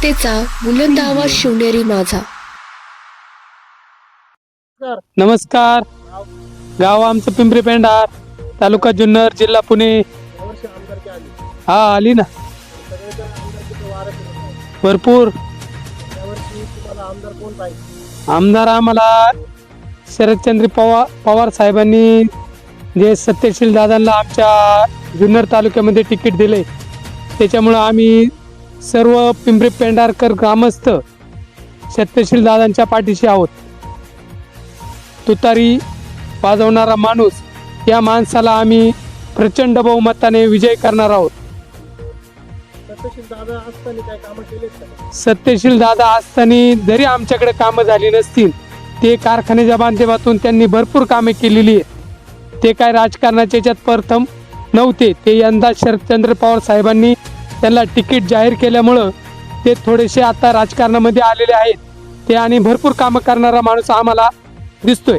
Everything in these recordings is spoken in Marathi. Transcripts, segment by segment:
जनतेचा बुलंद आवाज शिवनेरी माझा. नमस्कार. गाव आमचं पिंपरी पेंढार, तालुका जुन्नर, जिल्हा पुणे. हा आली ना भरपूर. आमदार आम्हाला शरदचंद्र पवार साहेबांनी जे सत्यशील दादांना आमच्या जुन्नर तालुक्यामध्ये तिकीट दिले, त्याच्यामुळं आम्ही सर्व पिंपरी पेंढारकर ग्रामस्थ सत्यशील दादांच्या पाठीशी आहोत. तुतारी वाजवणारा माणूस, या माणसाला आम्ही प्रचंड बहुमताने विजय करणार आहोत. सत्यशील दादा असताना जरी आमच्याकडे कामं झाली नसतील, ते कारखान्याच्या माध्यमातून त्यांनी भरपूर कामे केलेली आहेत. ते काय राजकारणाच्या याच्यात प्रथम नव्हते. ते यंदा शरदचंद्र पवार साहेबांनी त्यांना तिकीट जाहीर केल्यामुळं ते थोडेसे आता राजकारणामध्ये आलेले आहेत. ते आणि भरपूर कामं करणारा माणूस आम्हाला दिसतोय.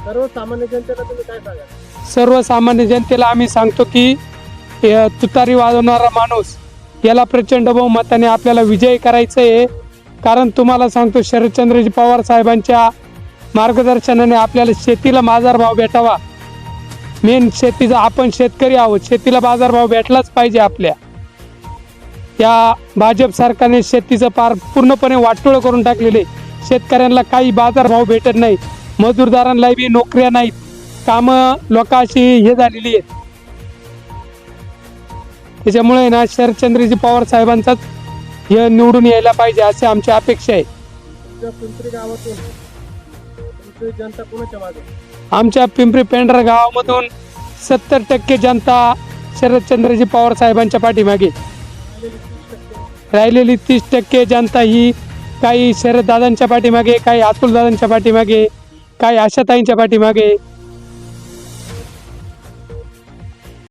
सर्वसामान्य जनतेला तुम्ही काय सांगा? सर्वसामान्य जनतेला आम्ही सांगतो की तुतारी वाजवणारा माणूस याला प्रचंड बहुमताने आपल्याला विजय करायचं आहे. कारण तुम्हाला सांगतो, शरदचंद्रजी पवार साहेबांच्या मार्गदर्शनाने आपल्याला शेतीला बाजारभाव भेटावा. मेन शेतीचा, आपण शेतकरी आहोत, शेतीला बाजारभाव भेटलाच पाहिजे. आपल्या त्या भाजप सरकारने शेतीचं पूर्णपणे वाटोळं करून टाकलेले. शेतकऱ्यांना काही बाजारभाव भेटत नाही, मजूरदारांना बी नोकऱ्या नाहीत, कामं लोकांशी हे झालेली आहेत. त्याच्यामुळे ना शरदचंद्रजी पवार साहेबांचाच हे निवडून यायला पाहिजे अशी आमची अपेक्षा आहे. पिंपरी गावातून तुमची जनता कोणाच्या मागे? आमच्या पिंपरी पेंढार गावामधून 70% जनता शरदचंद्रजी पवार साहेबांच्या पाठीमागे. राहिलेली 30% जनता ही काही शरददादांच्या पाठीमागे, काही अतुलदादांच्या पाठीमागे, काही आशाताईंच्या पाठीमागे,